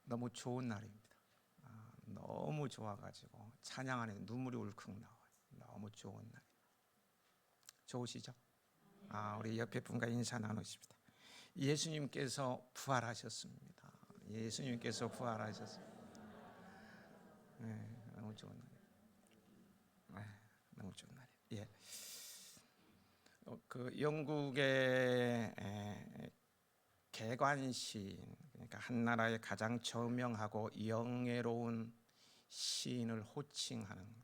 너무 좋은 날입니다. 너무 좋아가지고 찬양 안에 눈물이 울컥 나와요. 너무 좋은 날. 좋으시죠? 우리 옆에 분과 인사 나누십니다. 예수님께서 부활하셨습니다. 예수님께서 부활하셨습니다. 네, 너무 좋은 날. 네, 너무 좋은 날이에요. 예. 그 영국의 개관 시인, 그러니까 한 나라의 가장 저명하고 영예로운 시인을 호칭하는,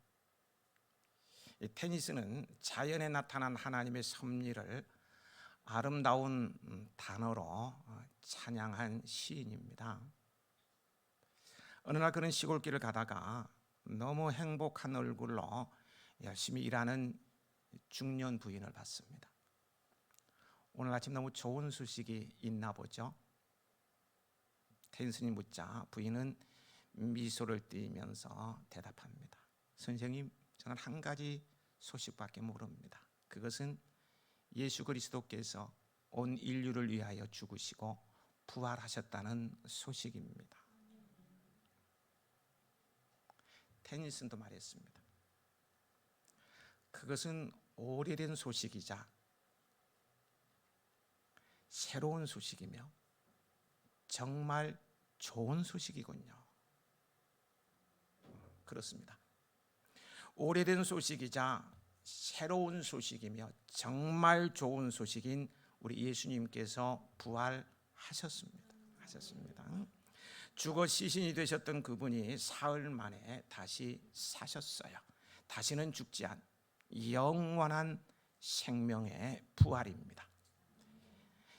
이 테니스는 자연에 나타난 하나님의 섭리를 아름다운 단어로 찬양한 시인입니다. 어느 날 그는 시골길을 가다가 너무 행복한 얼굴로 열심히 일하는 중년 부인을 봤습니다. 오늘 아침 너무 좋은 소식이 있나 보죠? 테니스니 묻자 부인은 미소를 띠면서 대답합니다. 선생님, 저는 한 가지 소식밖에 모릅니다. 그것은 예수 그리스도께서 온 인류를 위하여 죽으시고 부활하셨다는 소식입니다. 테니스도 말했습니다. 그것은 오래된 소식이자 새로운 소식이며 정말 좋은 소식이군요. 그렇습니다. 오래된 소식이자 새로운 소식이며 정말 좋은 소식인 우리 예수님께서 부활하셨습니다. 죽어 시신이 되셨던 그분이 사흘 만에 다시 사셨어요. 다시는 죽지 않은 영원한 생명의 부활입니다.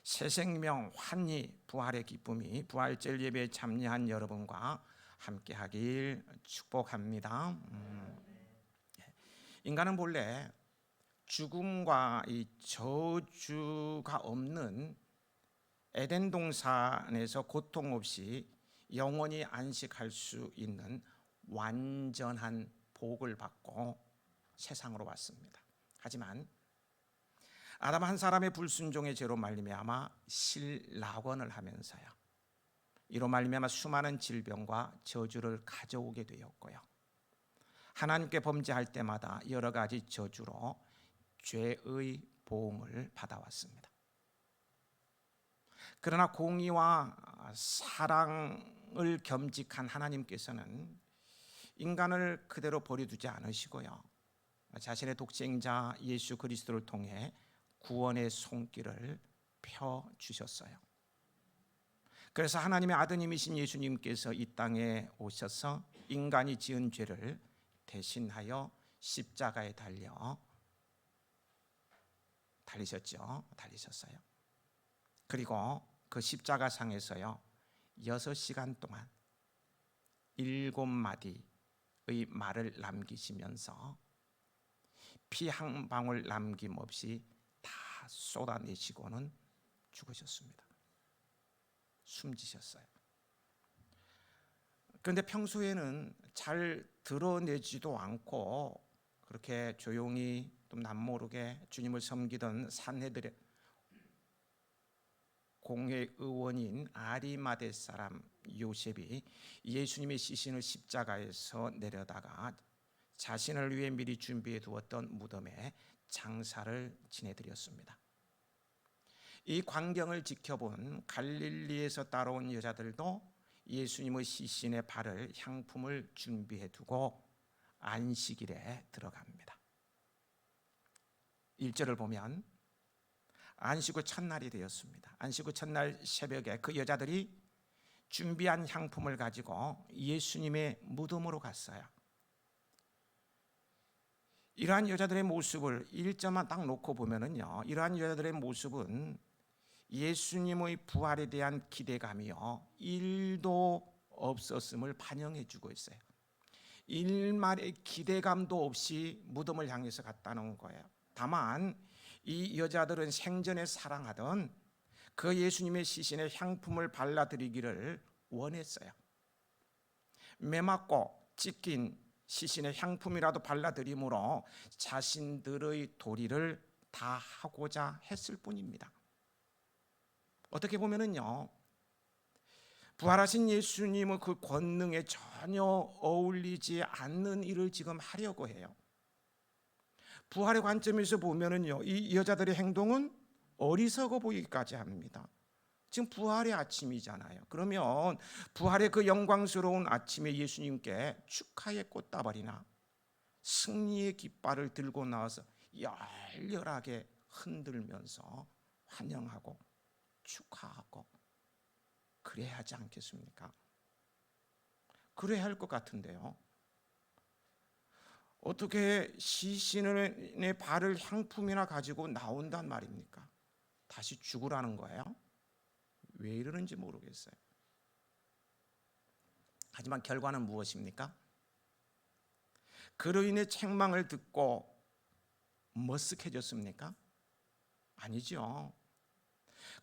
새 생명 환희 부활의 기쁨이 부활절 예배에 참여한 여러분과 함께 하길 축복합니다. 인간은 본래 죽음과 이 저주가 없는 에덴 동산에서 고통 없이 영원히 안식할 수 있는 완전한 복을 받고 세상으로 왔습니다. 하지만 아담 한 사람의 불순종의 죄로 말미암아 실낙원을 하면서요, 이로 말미암아 수많은 질병과 저주를 가져오게 되었고요, 하나님께 범죄할 때마다 여러 가지 저주로 죄의 보응을 받아왔습니다. 그러나 공의와 사랑을 겸직한 하나님께서는 인간을 그대로 버려두지 않으시고요, 자신의 독생자 예수 그리스도를 통해 구원의 손길을 펴주셨어요. 그래서 하나님의 아드님이신 예수님께서 이 땅에 오셔서 인간이 지은 죄를 대신하여 십자가에 달리셨어요. 그리고 그 십자가상에서요 6시간 동안 7마디의 말을 남기시면서 피 한 방울 남김없이 다 쏟아내시고는 죽으셨습니다. 숨지셨어요. 그런데 평소에는 잘 드러내지도 않고 그렇게 조용히 또 남모르게 주님을 섬기던 산헤드린 공회의원인 아리마대 사람 요셉이 예수님의 시신을 십자가에서 내려다가 자신을 위해 미리 준비해 두었던 무덤에 장사를 지내드렸습니다. 이 광경을 지켜본 갈릴리에서 따라온 여자들도 예수님의 시신에 바를 향품을 준비해 두고 안식일에 들어갑니다. 1절을 보면 안식 후 첫날이 되었습니다. 안식 후 첫날 새벽에 그 여자들이 준비한 향품을 가지고 예수님의 무덤으로 갔어요. 이러한 여자들의 모습을 1절만 딱 놓고 보면은요, 이러한 여자들의 모습은 예수님의 부활에 대한 기대감이요 1도 없었음을 반영해 주고 있어요. 일말의 기대감도 없이 무덤을 향해서 갔다는 거예요. 다만 이 여자들은 생전에 사랑하던 그 예수님의 시신에 향품을 발라드리기를 원했어요. 매맞고 찢긴 시신에 향품이라도 발라드림으로 자신들의 도리를 다 하고자 했을 뿐입니다. 어떻게 보면은요, 부활하신 예수님은 그 권능에 전혀 어울리지 않는 일을 지금 하려고 해요. 부활의 관점에서 보면은요, 이 여자들의 행동은 어리석어 보이기까지 합니다. 지금 부활의 아침이잖아요. 그러면 부활의 그 영광스러운 아침에 예수님께 축하의 꽃다발이나 승리의 깃발을 들고 나와서 열렬하게 흔들면서 환영하고 축하하고 그래야 하지 않겠습니까? 그래야 할 것 같은데요. 어떻게 시신의 발을 향품이나 가지고 나온단 말입니까? 다시 죽으라는 거예요? 왜 이러는지 모르겠어요. 하지만 결과는 무엇입니까? 그로 인해 책망을 듣고 머쓱해졌습니까? 아니죠.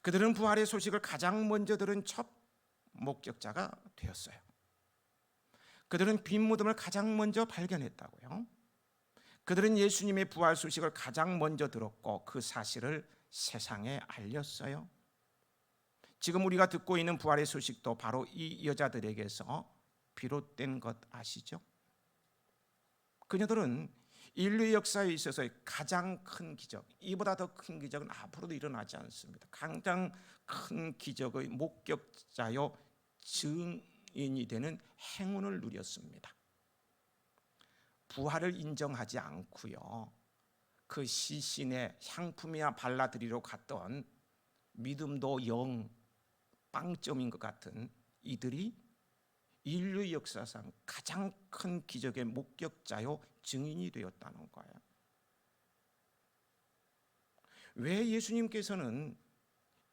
그들은 부활의 소식을 가장 먼저 들은 첫 목격자가 되었어요. 그들은 빈 무덤을 가장 먼저 발견했다고요. 그들은 예수님의 부활 소식을 가장 먼저 들었고 그 사실을 세상에 알렸어요. 지금 우리가 듣고 있는 부활의 소식도 바로 이 여자들에게서 비롯된 것 아시죠? 그녀들은 인류 역사에 있어서 가장 큰 기적, 이보다 더 큰 기적은 앞으로도 일어나지 않습니다. 가장 큰 기적의 목격자요 증인이 되는 행운을 누렸습니다. 부활을 인정하지 않고요, 그 시신에 향품이나 발라드리러 갔던 믿음도 영 빵점인 것 같은 이들이 인류 역사상 가장 큰 기적의 목격자요 증인이 되었다는 거예요. 왜 예수님께서는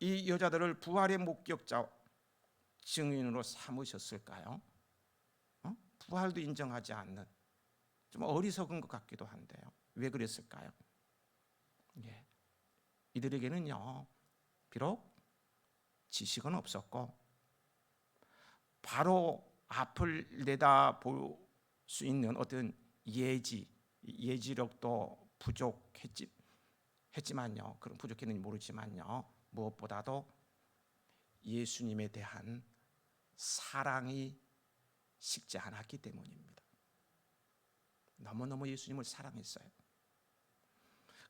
이 여자들을 부활의 목격자 증인으로 삼으셨을까요? 부활도 인정하지 않는 좀 어리석은 것 같기도 한데요. 왜 그랬을까요? 예. 이들에게는요, 비록 지식은 없었고 바로 앞을 내다볼 수 있는 어떤 예지력도 부족했지만요. 그런 부족했는지 모르지만요. 무엇보다도 예수님에 대한 사랑이 식지 않았기 때문입니다. 너무너무 예수님을 사랑했어요.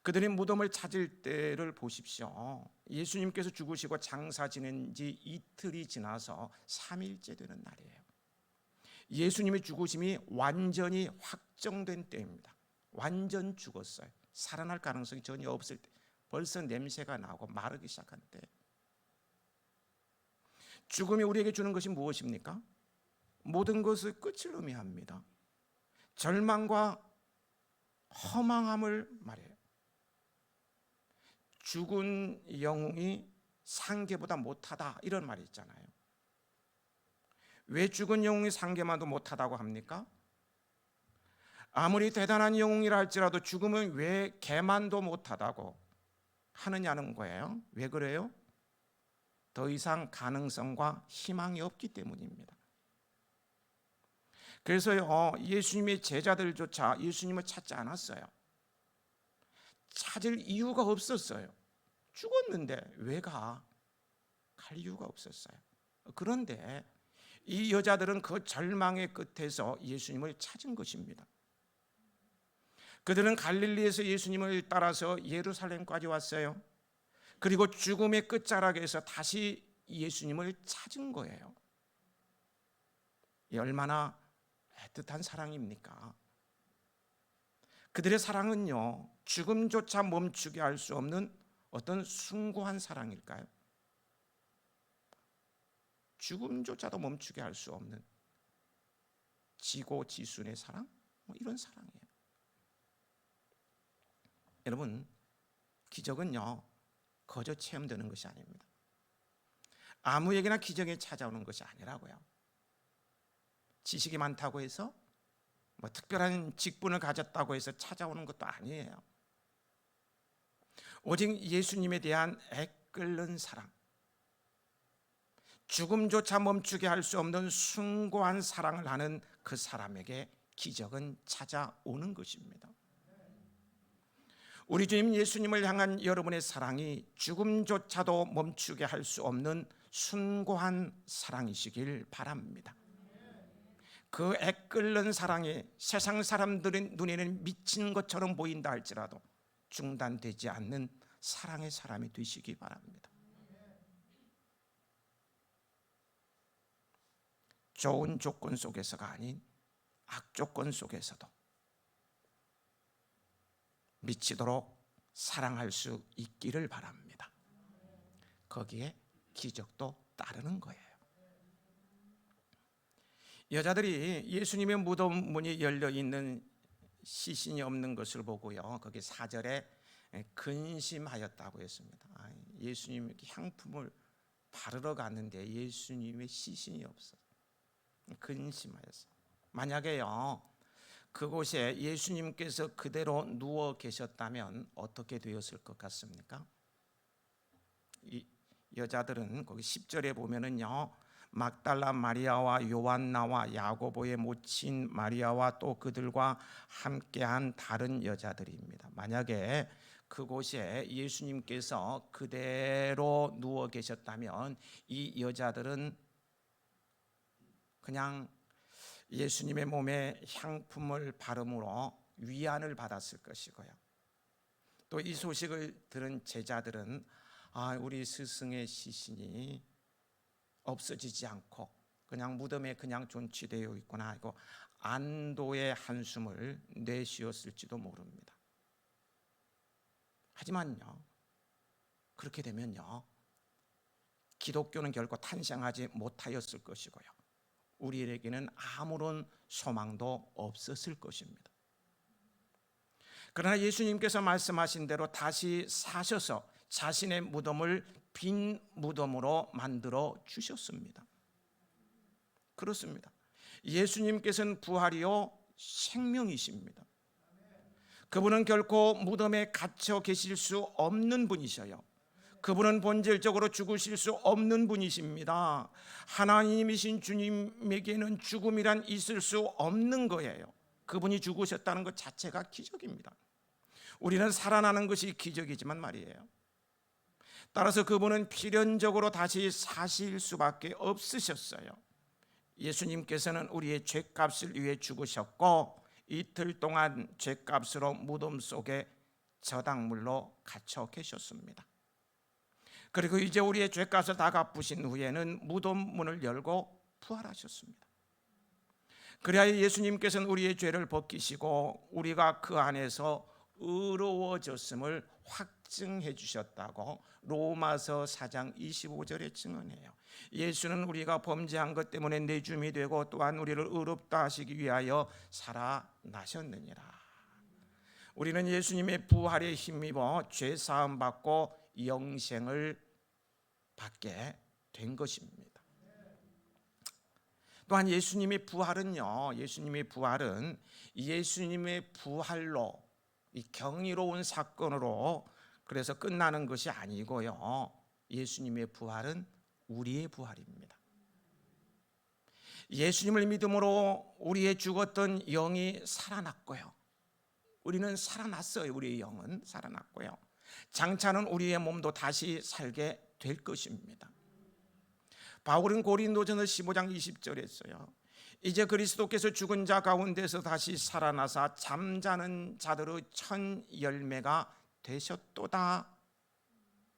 그들이 무덤을 찾을 때를 보십시오. 예수님께서 죽으시고 장사 지낸 지 이틀이 지나서 3일째 되는 날이에요. 예수님의 죽으심이 완전히 확정된 때입니다. 완전 죽었어요. 살아날 가능성이 전혀 없을 때, 벌써 냄새가 나고 마르기 시작한 때. 죽음이 우리에게 주는 것이 무엇입니까? 모든 것의 끝을 의미합니다. 절망과 허망함을 말해요. 죽은 영웅이 상계보다 못하다, 이런 말이 있잖아요. 왜 죽은 영웅이 상계만도 못하다고 합니까? 아무리 대단한 영웅이라 할지라도 죽으면 왜 개만도 못하다고 하느냐는 거예요. 왜 그래요? 더 이상 가능성과 희망이 없기 때문입니다. 그래서요, 예수님의 제자들조차 예수님을 찾지 않았어요. 찾을 이유가 없었어요. 죽었는데 왜 가? 갈 이유가 없었어요. 그런데 이 여자들은 그 절망의 끝에서 예수님을 찾은 것입니다. 그들은 갈릴리에서 예수님을 따라서 예루살렘까지 왔어요. 그리고 죽음의 끝자락에서 다시 예수님을 찾은 거예요. 얼마나 애틋한 사랑입니까? 그들의 사랑은요, 죽음조차 멈추게 할 수 없는 어떤 숭고한 사랑일까요? 죽음조차도 멈추게 할 수 없는 지고지순의 사랑? 이런 사랑이에요. 여러분, 기적은요, 거저 체험되는 것이 아닙니다. 아무에게나 기적이 찾아오는 것이 아니라고요. 지식이 많다고 해서 특별한 직분을 가졌다고 해서 찾아오는 것도 아니에요. 오직 예수님에 대한 애끓는 사랑, 죽음조차 멈추게 할 수 없는 숭고한 사랑을 하는 그 사람에게 기적은 찾아오는 것입니다. 우리 주님 예수님을 향한 여러분의 사랑이 죽음조차도 멈추게 할 수 없는 순고한 사랑이시길 바랍니다. 그 애끓는 사랑이 세상 사람들의 눈에는 미친 것처럼 보인다 할지라도 중단되지 않는 사랑의 사람이 되시기 바랍니다. 좋은 조건 속에서가 아닌 악조건 속에서도 미치도록 사랑할 수 있기를 바랍니다. 거기에 기적도 따르는 거예요. 여자들이 예수님의 무덤 문이 열려 있는 시신이 없는 것을 보고요, 거기 4절에 근심하였다고 했습니다. 예수님 향품을 바르러 갔는데 예수님의 시신이 없어. 근심하였어요. 만약에요, 그곳에 예수님께서 그대로 누워 계셨다면 어떻게 되었을 것 같습니까? 이 여자들은 거기 10절에 보면은요, 막달라 마리아와 요한나와 야고보의 모친 마리아와 또 그들과 함께한 다른 여자들입니다. 만약에 그곳에 예수님께서 그대로 누워 계셨다면 이 여자들은 그냥 예수님의 몸에 향품을 바름으로 위안을 받았을 것이고요, 또 이 소식을 들은 제자들은 우리 스승의 시신이 없어지지 않고 그냥 무덤에 그냥 존치되어 있구나 하고 안도의 한숨을 내쉬었을지도 모릅니다. 하지만요, 그렇게 되면요, 기독교는 결코 탄생하지 못하였을 것이고요, 우리에게는 아무런 소망도 없었을 것입니다. 그러나 예수님께서 말씀하신 대로 다시 사셔서 자신의 무덤을 빈 무덤으로 만들어 주셨습니다. 그렇습니다. 예수님께서는 부활이요 생명이십니다. 그분은 결코 무덤에 갇혀 계실 수 없는 분이셔요. 그분은 본질적으로 죽으실 수 없는 분이십니다. 하나님이신 주님에게는 죽음이란 있을 수 없는 거예요. 그분이 죽으셨다는 것 자체가 기적입니다. 우리는 살아나는 것이 기적이지만 말이에요, 따라서 그분은 필연적으로 다시 사실 수밖에 없으셨어요. 예수님께서는 우리의 죄값을 위해 죽으셨고 이틀 동안 죄값으로 무덤 속에 저당물로 갇혀 계셨습니다. 그리고 이제 우리의 죄값을 다 갚으신 후에는 무덤 문을 열고 부활하셨습니다. 그래야 예수님께서는 우리의 죄를 벗기시고 우리가 그 안에서 의로워졌음을 확증해 주셨다고 로마서 4장 25절에 증언해요. 예수는 우리가 범죄한 것 때문에 내줌이 되고 또한 우리를 의롭다 하시기 위하여 살아나셨느니라. 우리는 예수님의 부활에 힘입어 죄 사함 받고 영생을 받게 된 것입니다. 또한 예수님의 부활은요, 예수님의 부활로 이 경이로운 사건으로 그래서 끝나는 것이 아니고요, 예수님의 부활은 우리의 부활입니다. 예수님을 믿음으로 우리의 죽었던 영이 살아났고요, 우리는 살아났어요. 우리의 영은 살아났고요, 장차는 우리의 몸도 다시 살게 될 것입니다. 바울은 고린도전서 15장 20절에 했어요. 이제 그리스도께서 죽은 자 가운데서 다시 살아나사 잠자는 자들의 첫 열매가 되셨도다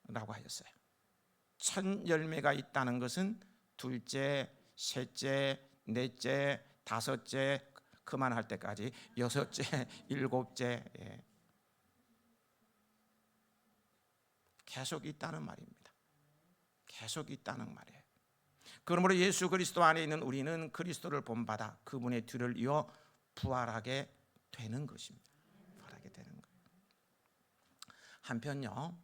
라고 하였어요. 첫 열매가 있다는 것은 둘째, 셋째, 넷째, 다섯째, 그만할 때까지 여섯째, 일곱째, 계속 있다는 말입니다. 계속 있다는 말이에요. 그러므로 예수 그리스도 안에 있는 우리는 그리스도를 본받아 그분의 뒤를 이어 부활하게 되는 것입니다. 부활하게 되는 거예요. 한편요,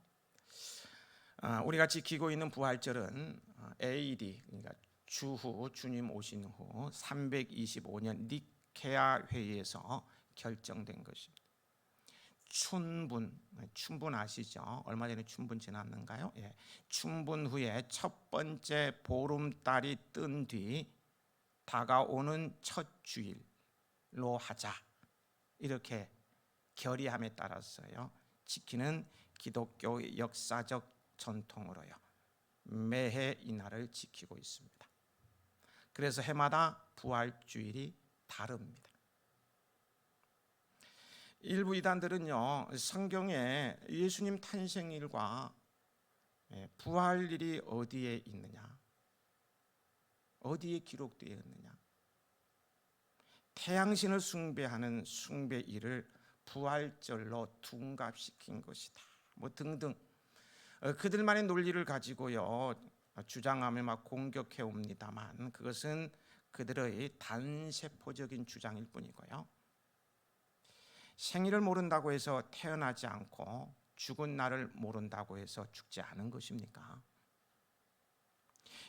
우리가 지키고 있는 부활절은 AD, 그러니까 주후, 주님 오신 후 325년 니케아 회의에서 결정된 것입니다. 춘분 아시죠? 얼마 전에 춘분 지났는가요? 예. 춘분 후에 첫 번째 보름달이 뜬 뒤 다가오는 첫 주일로 하자, 이렇게 결의함에 따라서요 지키는 기독교 역사적 전통으로요 매해 이 날을 지키고 있습니다. 그래서 해마다 부활주일이 다릅니다. 일부 이단들은요, 성경에 예수님 탄생일과 부활일이 어디에 있느냐, 어디에 기록되어 있느냐, 태양신을 숭배하는 숭배일을 부활절로 둔갑시킨 것이다, 뭐 등등 그들만의 논리를 가지고요 주장하며 막 공격해 옵니다만, 그것은 그들의 단세포적인 주장일 뿐이고요, 생일을 모른다고 해서 태어나지 않고 죽은 날을 모른다고 해서 죽지 않은 것입니까?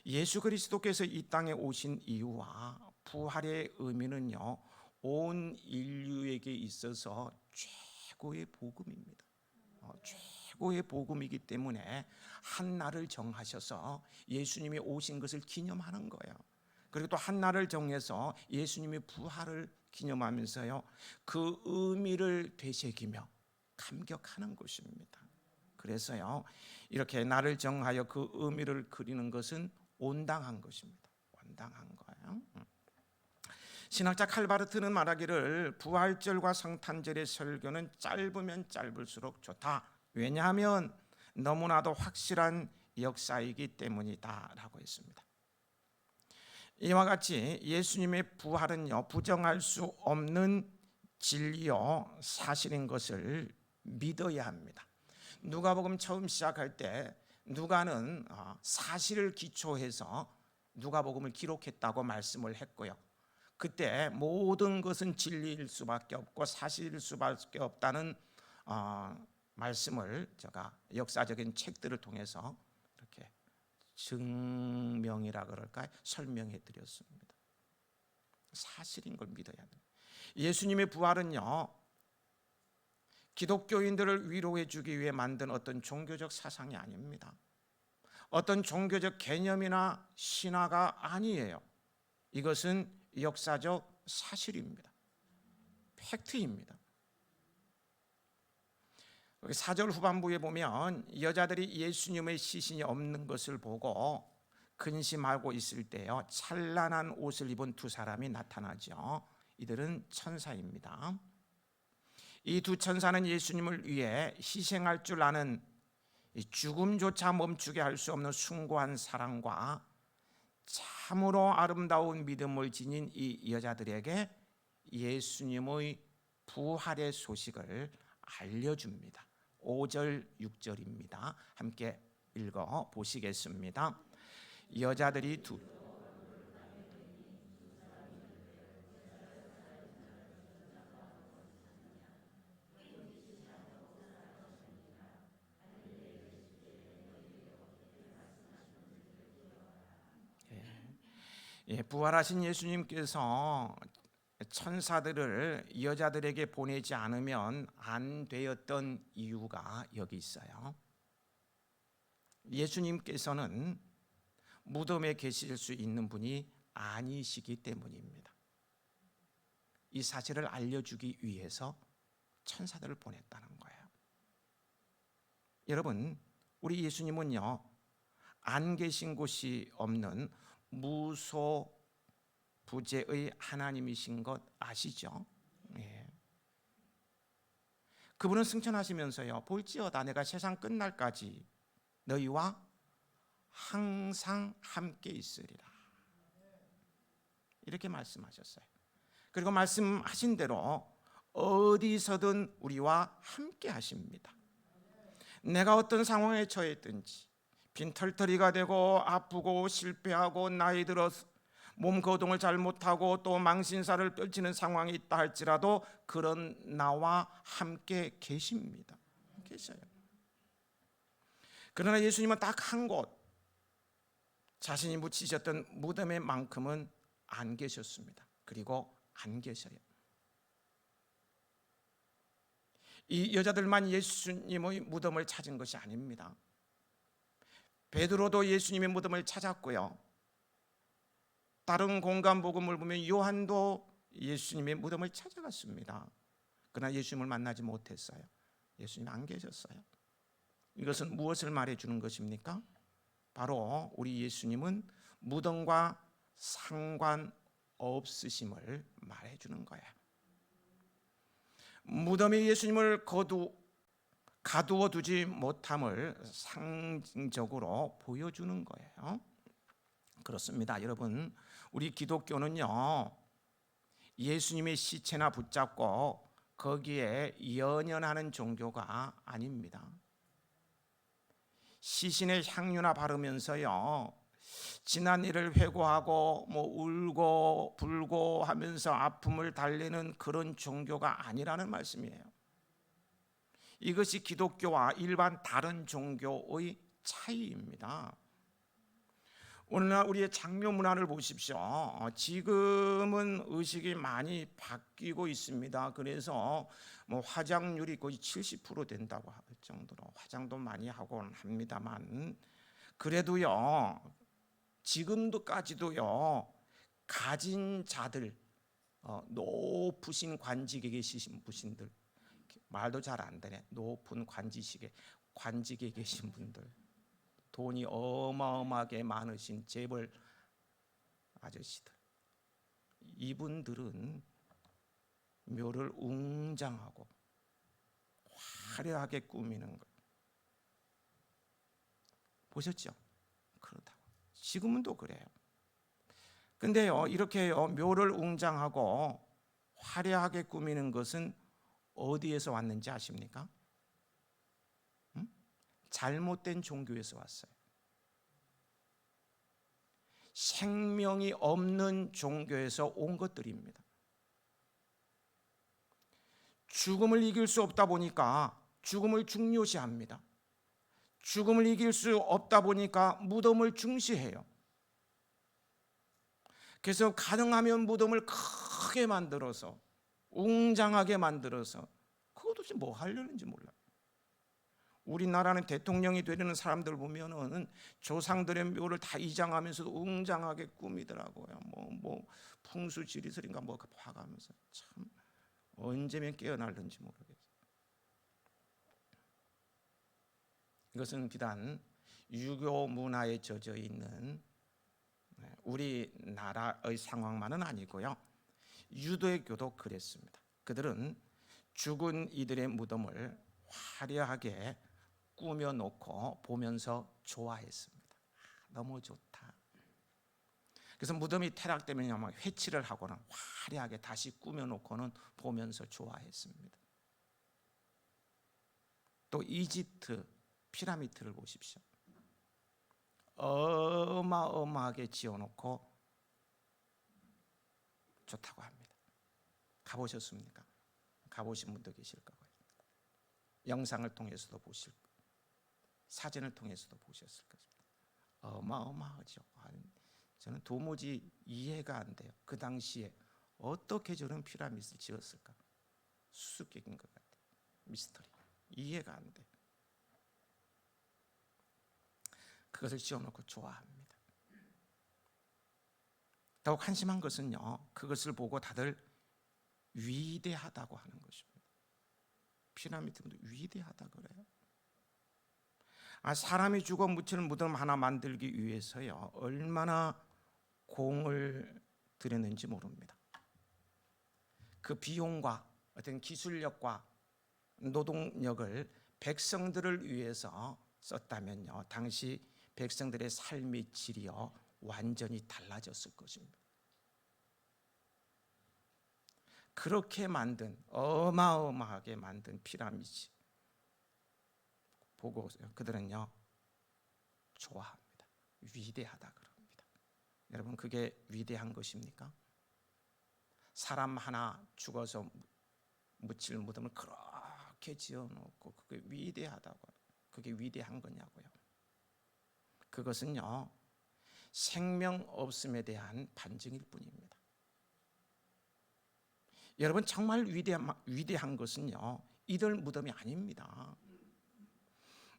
예수 그리스도께서 이 땅에 오신 이유와 부활의 의미는요, 온 인류에게 있어서 최고의 복음입니다. 최고의 복음이기 때문에 한 날을 정하셔서 예수님이 오신 것을 기념하는 거예요. 그리고 또 한 날을 정해서 예수님의 부활을 기념하면서요, 그 의미를 되새기며 감격하는 것입니다. 그래서요, 이렇게 날을 정하여 그 의미를 그리는 것은 온당한 것입니다. 온당한 거예요. 신학자 칼바르트는 말하기를 부활절과 성탄절의 설교는 짧으면 짧을수록 좋다. 왜냐하면 너무나도 확실한 역사이기 때문이다 라고 했습니다. 이와 같이 예수님의 부활은요, 부정할 수 없는 진리요 사실인 것을 믿어야 합니다. 누가복음 처음 시작할 때 누가는 사실을 기초해서 누가복음을 기록했다고 말씀을 했고요, 그때 모든 것은 진리일 수밖에 없고 사실일 수밖에 없다는 말씀을 제가 역사적인 책들을 통해서 이렇게 증명이라 그럴까요? 설명해 드렸습니다. 사실인 걸 믿어야 합니다. 예수님의 부활은요, 기독교인들을 위로해 주기 위해 만든 어떤 종교적 사상이 아닙니다. 어떤 종교적 개념이나 신화가 아니에요. 이것은 역사적 사실입니다. 팩트입니다. 4절 후반부에 보면 여자들이 예수님의 시신이 없는 것을 보고 근심하고 있을 때요, 찬란한 옷을 입은 두 사람이 나타나죠. 이들은 천사입니다. 이 두 천사는 예수님을 위해 희생할 줄 아는 죽음조차 멈추게 할 수 없는 숭고한 사랑과 참으로 아름다운 믿음을 지닌 이 여자들에게 예수님의 부활의 소식을 알려줍니다. 5절 6절입니다. 함께 읽어 보시겠습니다. 여자들이 부활하신 예수님께서 천사들을 여자들에게 보내지 않으면 안 되었던 이유가 여기 있어요. 예수님께서는 무덤에 계실 수 있는 분이 아니시기 때문입니다. 이 사실을 알려주기 위해서 천사들을 보냈다는 거예요. 여러분, 우리 예수님은요, 안 계신 곳이 없는 무소부재의 하나님이신 것 아시죠? 예. 그분은 승천하시면서요, 볼지어다 내가 세상 끝날까지 너희와 항상 함께 있으리라, 이렇게 말씀하셨어요. 그리고 말씀하신 대로 어디서든 우리와 함께 하십니다. 내가 어떤 상황에 처했든지, 빈털터리가 되고 아프고 실패하고 나이 들어 몸 거동을 잘 못하고 또 망신살을 떨치는 상황이 있다 할지라도 그런 나와 함께 계십니다. 계셔요. 그러나 예수님은 딱 한 곳, 자신이 묻히셨던 무덤의 만큼은 안 계셨습니다. 그리고 안 계셔요. 이 여자들만 예수님의 무덤을 찾은 것이 아닙니다. 베드로도 예수님의 무덤을 찾았고요, 다른 공간 복음을 보면 요한도 예수님의 무덤을 찾아갔습니다. 그러나 예수님을 만나지 못했어요. 예수님 안 계셨어요. 이것은 무엇을 말해주는 것입니까? 바로 우리 예수님은 무덤과 상관없으심을 말해주는 거예요. 무덤에 예수님을 가두어 두지 못함을 상징적으로 보여주는 거예요. 그렇습니다. 여러분, 우리 기독교는요, 예수님의 시체나 붙잡고 거기에 연연하는 종교가 아닙니다. 시신의 향유나 바르면서요, 지난 일을 회고하고 울고 불고 하면서 아픔을 달래는 그런 종교가 아니라는 말씀이에요. 이것이 기독교와 일반 다른 종교의 차이입니다. 오늘날 우리의 장묘 문화를 보십시오. 지금은 의식이 많이 바뀌고 있습니다. 그래서 화장률이 거의 70% 된다고 할 정도로 화장도 많이 하곤 합니다만, 그래도요, 지금도까지도요, 가진 자들, 높으신 관직에 계신 분들, 말도 잘 안 되네. 높은 관직에 계신 분들, 돈이 어마어마하게 많으신 재벌 아저씨들, 이분들은 묘를 웅장하고 화려하게 꾸미는 것 보셨죠? 그렇다고. 지금은 또 그래요. 근데요, 이렇게 묘를 웅장하고 화려하게 꾸미는 것은 어디에서 왔는지 아십니까? 잘못된 종교에서 왔어요. 생명이 없는 종교에서 온 것들입니다. 죽음을 이길 수 없다 보니까 죽음을 중요시합니다. 죽음을 이길 수 없다 보니까 무덤을 중시해요. 그래서 가능하면 무덤을 크게 만들어서 웅장하게 만들어서, 그거 도대체 뭐 하려는지 몰라요. 우리나라는 대통령이 되려는 사람들 보면은 조상들의 묘를 다 이장하면서도 웅장하게 꾸미더라고요. 뭐 풍수지리설인가 뭐 봐가면서 참 언제면 깨어날는지 모르겠어요. 이것은 비단 유교 문화에 젖어 있는 우리나라의 상황만은 아니고요, 유대교도 그랬습니다. 그들은 죽은 이들의 무덤을 화려하게 꾸며놓고 보면서 좋아했습니다. 너무 좋다. 그래서 무덤이 퇴락되면 막 회치를 하거나 화려하게 다시 꾸며놓고는 보면서 좋아했습니다. 또 이집트 피라미드를 보십시오. 어마어마하게 지어놓고 좋다고 합니다. 가보셨습니까? 가보신 분도 계실 거고요. 영상을 통해서도 보실 거예요. 사진을 통해서도 보셨을 것입니다. 어마어마하죠. 저는 도무지 이해가 안 돼요. 그 당시에 어떻게 저런 피라미드를 지었을까? 수수께끼인 것 같아요. 미스터리. 이해가 안 돼요. 그것을 지어놓고 좋아합니다. 더욱 한심한 것은요, 그것을 보고 다들 위대하다고 하는 것입니다. 피라미드도 위대하다 그래요. 사람이 죽어 묻힐 무덤 하나 만들기 위해서요, 얼마나 공을 들였는지 모릅니다. 그 비용과 어떤 기술력과 노동력을 백성들을 위해서 썼다면요, 당시 백성들의 삶의 질이요 완전히 달라졌을 것입니다. 그렇게 만든, 어마어마하게 만든 피라미드 보고 그들은요 좋아합니다. 위대하다 그럽니다. 여러분, 그게 위대한 것입니까? 사람 하나 죽어서 묻힐 무덤을 그렇게 지어놓고 그게 위대하다고, 그게 위대한 거냐고요. 그것은요 생명 없음에 대한 반증일 뿐입니다. 여러분, 정말 위대한 것은요 이들 무덤이 아닙니다.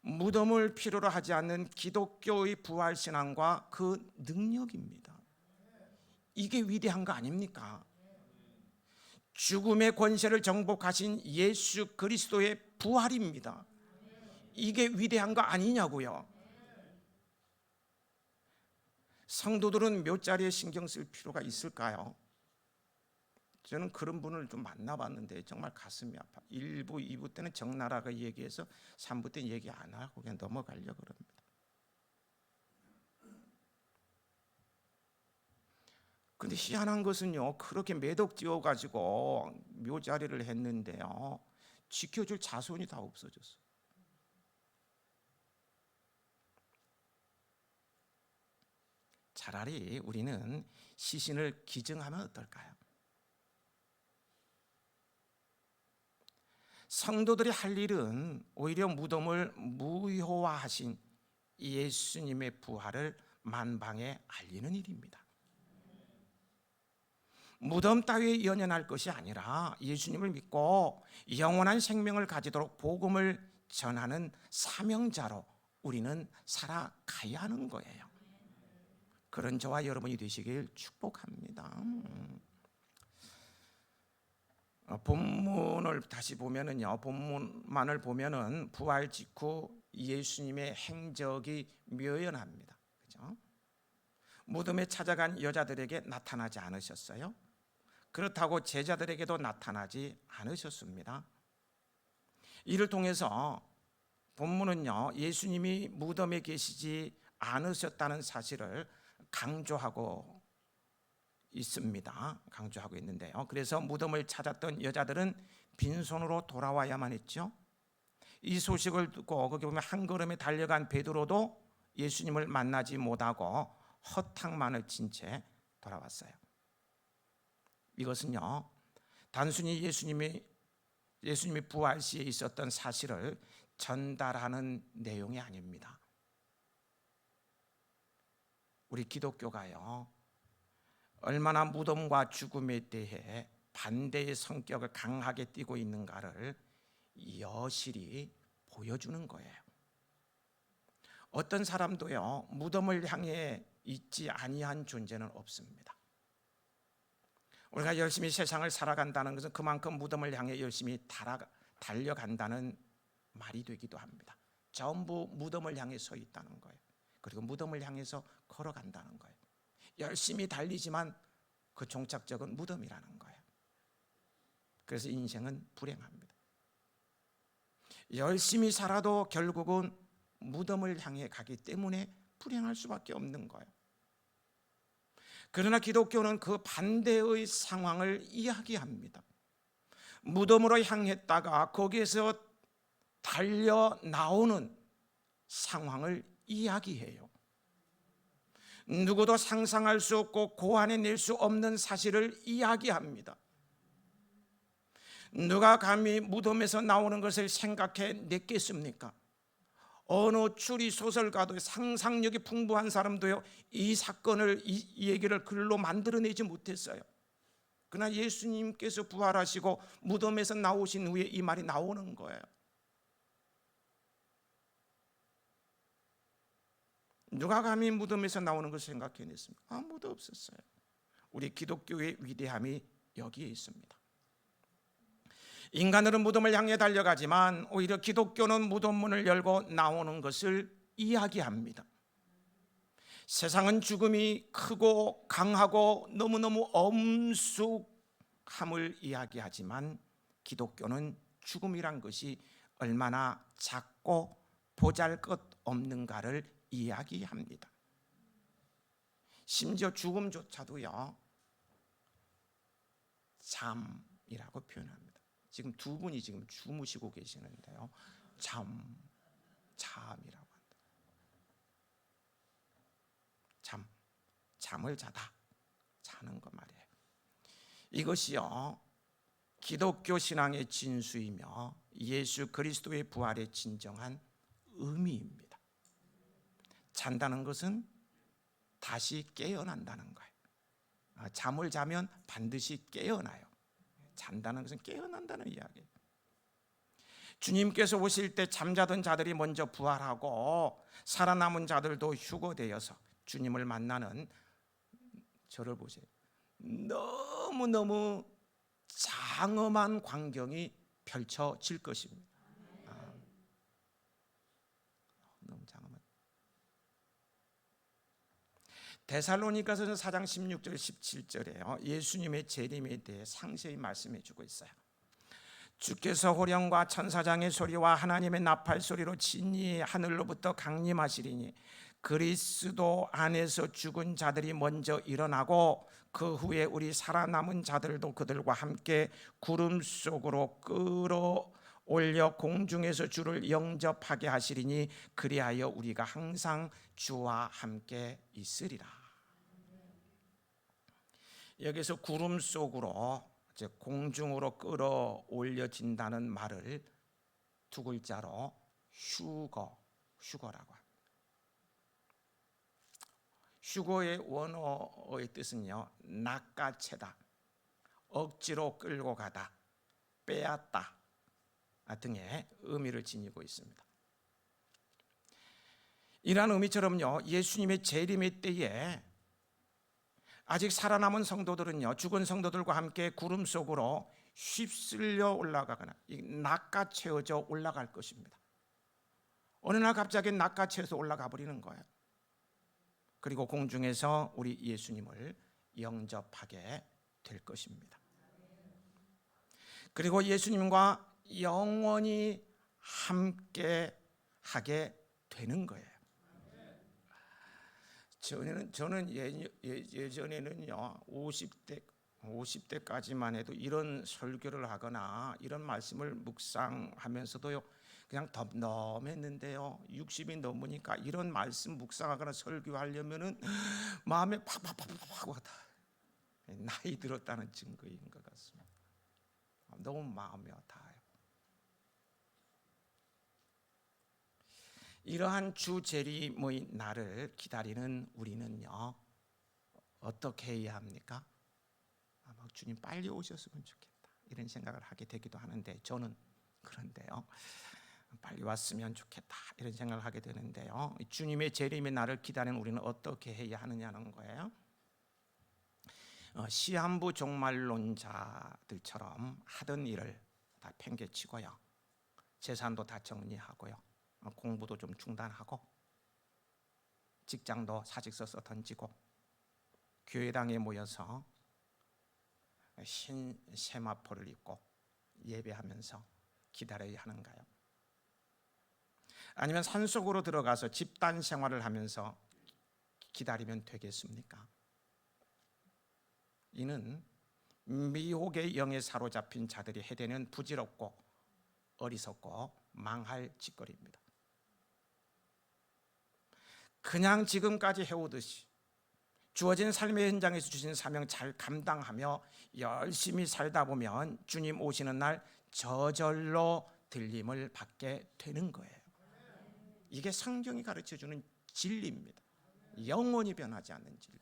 무덤을 필요로 하지 않는 기독교의 부활신앙과 그 능력입니다. 이게 위대한 거 아닙니까? 죽음의 권세를 정복하신 예수 그리스도의 부활입니다. 이게 위대한 거 아니냐고요. 성도들은 묘자리에 신경 쓸 필요가 있을까요? 저는 그런 분을 좀 만나봤는데 정말 가슴이 아파. 1부, 2부 때는 적나라하게 얘기해서 3부 때는 얘기 안 하고 그냥 넘어가려고 그럽니다. 근데 희한한 것은요, 그렇게 매덕 지어가지고 묘자리를 했는데요, 지켜줄 자손이 다 없어졌어. 차라리 우리는 시신을 기증하면 어떨까요? 성도들이 할 일은 오히려 무덤을 무효화하신 예수님의 부활을 만방에 알리는 일입니다. 무덤 따위에 연연할 것이 아니라 예수님을 믿고 영원한 생명을 가지도록 복음을 전하는 사명자로 우리는 살아가야 하는 거예요. 그런 저와 여러분이 되시길 축복합니다. 본문을 다시 보면은요, 본문만을 보면은 부활 직후 예수님의 행적이 묘연합니다. 그죠? 무덤에 찾아간 여자들에게 나타나지 않으셨어요? 그렇다고 제자들에게도 나타나지 않으셨습니다. 이를 통해서 본문은요, 예수님이 무덤에 계시지 않으셨다는 사실을 강조하고 있습니다. 강조하고 있는데요. 그래서 무덤을 찾았던 여자들은 빈손으로 돌아와야만 했죠. 이 소식을 듣고 거기 보면 한 걸음에 달려간 베드로도 예수님을 만나지 못하고 허탕만을 친 채 돌아왔어요. 이것은요, 단순히 예수님이 부활 시에 있었던 사실을 전달하는 내용이 아닙니다. 우리 기독교가요, 얼마나 무덤과 죽음에 대해 반대의 성격을 강하게 띠고 있는가를 여실히 보여주는 거예요. 어떤 사람도요, 무덤을 향해 있지 아니한 존재는 없습니다. 우리가 열심히 세상을 살아간다는 것은 그만큼 무덤을 향해 열심히 달려간다는 말이 되기도 합니다. 전부 무덤을 향해 서 있다는 거예요. 그리고 무덤을 향해서 걸어간다는 거예요. 열심히 달리지만 그 종착역은 무덤이라는 거예요. 그래서 인생은 불행합니다. 열심히 살아도 결국은 무덤을 향해 가기 때문에 불행할 수밖에 없는 거예요. 그러나 기독교는 그 반대의 상황을 이야기합니다. 무덤으로 향했다가 거기에서 달려 나오는 상황을 이야기해요. 누구도 상상할 수 없고 고안해낼 수 없는 사실을 이야기합니다. 누가 감히 무덤에서 나오는 것을 생각해 냈겠습니까? 어느 추리 소설가도 상상력이 풍부한 사람도요, 이 사건을 이 얘기를 글로 만들어내지 못했어요. 그러나 예수님께서 부활하시고 무덤에서 나오신 후에 이 말이 나오는 거예요. 누가 감히 무덤에서 나오는 것을 생각해냈습니까? 아무도 없었어요. 우리 기독교의 위대함이 여기에 있습니다. 인간들은 무덤을 향해 달려가지만 오히려 기독교는 무덤 문을 열고 나오는 것을 이야기합니다. 세상은 죽음이 크고 강하고 너무너무 엄숙함을 이야기하지만 기독교는 죽음이란 것이 얼마나 작고 보잘것없는가를 이야기합니다. 심지어 죽음조차도요, 잠이라고 표현합니다. 지금 두 분이 지금 주무시고 계시는데요, 잠이라고 한다. 잠을 자는 것 말이에요. 이것이요, 기독교 신앙의 진수이며 예수 그리스도의 부활의 진정한 의미입니다. 잔다는 것은 다시 깨어난다는 거예요. 잠을 자면 반드시 깨어나요. 잔다는 것은 깨어난다는 이야기예요. 주님께서 오실 때 잠자던 자들이 먼저 부활하고 살아남은 자들도 휴거되어서 주님을 만나는, 저를 보세요, 너무너무 장엄한 광경이 펼쳐질 것입니다. 너무 장엄한. 데살로니가서 4장 16절 17절에요. 예수님의 재림에 대해 상세히 말씀해 주고 있어요. 주께서 호령과 천사장의 소리와 하나님의 나팔 소리로 진히 하늘로부터 강림하시리니 그리스도 안에서 죽은 자들이 먼저 일어나고 그 후에 우리 살아남은 자들도 그들과 함께 구름 속으로 끌어올려 공중에서 주를 영접하게 하시리니 그리하여 우리가 항상 주와 함께 있으리라. 여기서 구름 속으로 이제 공중으로 끌어올려진다는 말을 두 글자로 휴거라고 합니다. 휴거의 원어의 뜻은요, 낚아채다, 억지로 끌고 가다, 빼앗다 등의 의미를 지니고 있습니다. 이러한 의미처럼요, 예수님의 재림의 때에 아직 살아남은 성도들은요, 죽은 성도들과 함께 구름 속으로 휩쓸려 올라가거나 낚아채어져 올라갈 것입니다. 어느 날 갑자기 낚아채어서 올라가 버리는 거예요. 그리고 공중에서 우리 예수님을 영접하게 될 것입니다. 그리고 예수님과 영원히 함께 하게 되는 거예요. 저는 예전에는요 50대까지만 해도 이런 설교를 하거나 이런 말씀을 묵상하면서도요 그냥 덤덤했는데요 60이 넘으니까 이런 말씀 묵상하거나 설교하려면은 마음에 팍팍팍팍 와다. 나이 들었다는 증거인 것 같습니다. 너무 마음이 아파요. 이러한 주 재림의 날을 기다리는 우리는요 어떻게 해야 합니까? 주님 빨리 오셨으면 좋겠다 이런 생각을 하게 되기도 하는데 저는 그런데요 빨리 왔으면 좋겠다 이런 생각을 하게 되는데요 주님의 재림의 날을 기다리는 우리는 어떻게 해야 하느냐는 거예요. 시한부 종말론자들처럼 하던 일을 다 팽개치고요 재산도 다 정리하고요 공부도 좀 중단하고 직장도 사직서 써 던지고 교회당에 모여서 흰 세마포를 입고 예배하면서 기다려야 하는가요? 아니면 산속으로 들어가서 집단 생활을 하면서 기다리면 되겠습니까? 이는 미혹의 영에 사로잡힌 자들이 해대는 부질없고 어리석고 망할 짓거리입니다. 그냥 지금까지 해오듯이 주어진 삶의 현장에서 주신 사명 잘 감당하며 열심히 살다 보면 주님 오시는 날 저절로 들림을 받게 되는 거예요. 이게 성경이 가르쳐주는 진리입니다. 영원히 변하지 않는 진리.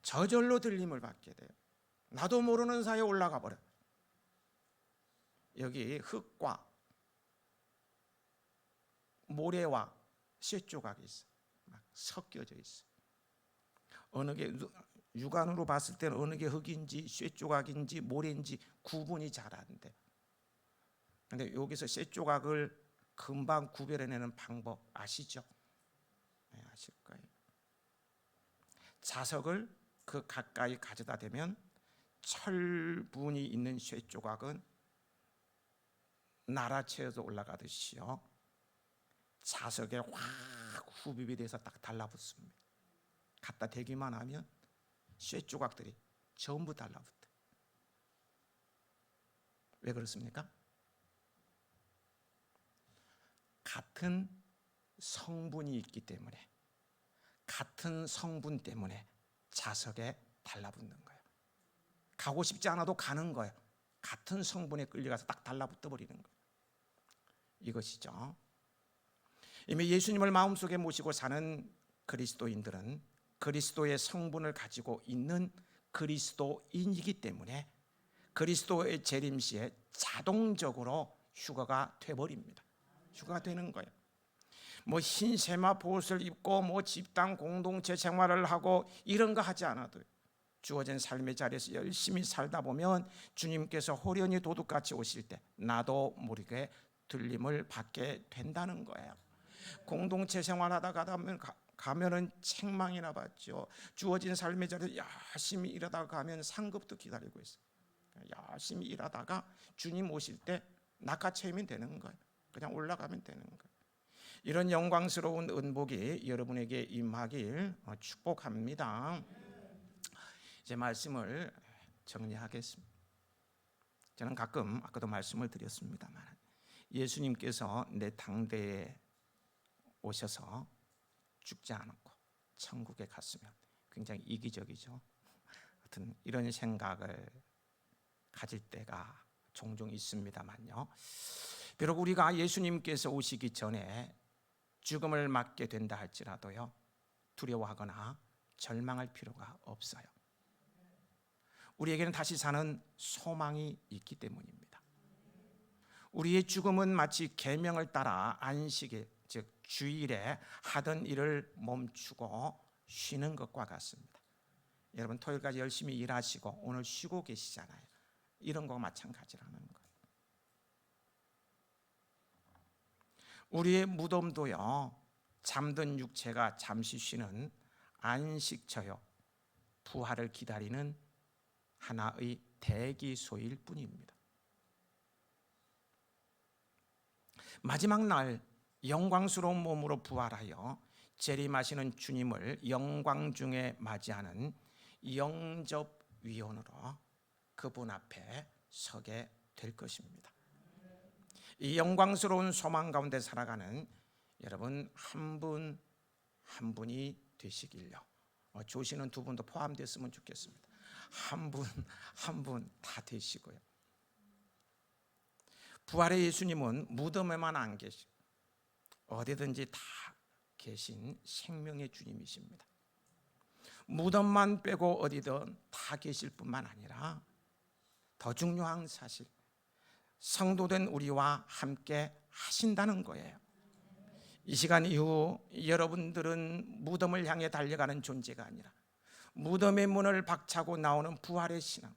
저절로 들림을 받게 돼요. 나도 모르는 사이에 올라가 버려. 여기 흙과 모래와 쇠조각이 있어. 막 섞여져 있어. 어느 게 육안으로 봤을 때는 어느 게 흙인지 쇠조각인지 모래인지 구분이 잘 안 돼. 근데 여기서 쇠조각을 금방 구별해내는 방법 아시죠? 네, 아실 거예요. 자석을 그 가까이 가져다 대면 철분이 있는 쇠조각은 날아채어서 올라가듯이요. 자석에 확 후비비 돼서 딱 달라붙습니다. 갖다 대기만 하면 쇠조각들이 전부 달라붙어요. 왜 그렇습니까? 같은 성분이 있기 때문에, 같은 성분 때문에 자석에 달라붙는 거예요. 가고 싶지 않아도 가는 거예요. 같은 성분에 끌려가서 딱 달라붙어 버리는 거예요. 이것이죠. 이미 예수님을 마음속에 모시고 사는 그리스도인들은 그리스도의 성분을 가지고 있는 그리스도인이기 때문에 그리스도의 재림 시에 자동적으로 휴거가 돼버립니다. 휴거가 되는 거예요. 뭐 흰 세마포옷을 입고 뭐 집단 공동체 생활을 하고 이런 거 하지 않아도 주어진 삶의 자리에서 열심히 살다 보면 주님께서 호련히 도둑같이 오실 때 나도 모르게 들림을 받게 된다는 거예요. 공동체 생활하다 가면은 책망이나 받죠. 주어진 삶의 자리에 열심히 일하다가 가면 상급도 기다리고 있어요. 열심히 일하다가 주님 오실 때 낚아채우면 되는 거예요. 그냥 올라가면 되는 거예요. 이런 영광스러운 은복이 여러분에게 임하길 축복합니다. 이제 말씀을 정리하겠습니다. 저는 가끔 아까도 말씀을 드렸습니다만 예수님께서 내 당대에 오셔서 죽지 않았고 천국에 갔으면 굉장히 이기적이죠. 하여튼 이런 생각을 가질 때가 종종 있습니다만요. 비록 우리가 예수님께서 오시기 전에 죽음을 맞게 된다 할지라도요, 두려워하거나 절망할 필요가 없어요. 우리에게는 다시 사는 소망이 있기 때문입니다. 우리의 죽음은 마치 계명을 따라 안식일, 즉 주일에 하던 일을 멈추고 쉬는 것과 같습니다. 여러분 토요일까지 열심히 일하시고 오늘 쉬고 계시잖아요. 이런 거와 마찬가지라는 거예요. 우리의 무덤도요, 잠든 육체가 잠시 쉬는 안식처요, 부활을 기다리는 하나의 대기소일 뿐입니다. 마지막 날 영광스러운 몸으로 부활하여 재림하시는 주님을 영광 중에 맞이하는 영접위원으로 그분 앞에 서게 될 것입니다. 이 영광스러운 소망 가운데 살아가는 여러분 한 분 한 분이 되시길요. 조시는 두 분도 포함됐으면 좋겠습니다. 한 분 한 분 다 되시고요. 부활의 예수님은 무덤에만 안 계시고 어디든지 다 계신 생명의 주님이십니다. 무덤만 빼고 어디든 다 계실 뿐만 아니라 더 중요한 사실, 성도된 우리와 함께 하신다는 거예요. 이 시간 이후 여러분들은 무덤을 향해 달려가는 존재가 아니라 무덤의 문을 박차고 나오는 부활의 신앙,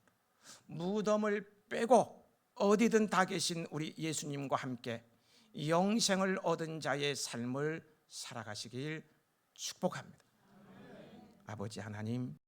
무덤을 빼고 어디든 다 계신 우리 예수님과 함께 영생을 얻은 자의 삶을 살아가시길 축복합니다. 아버지 하나님,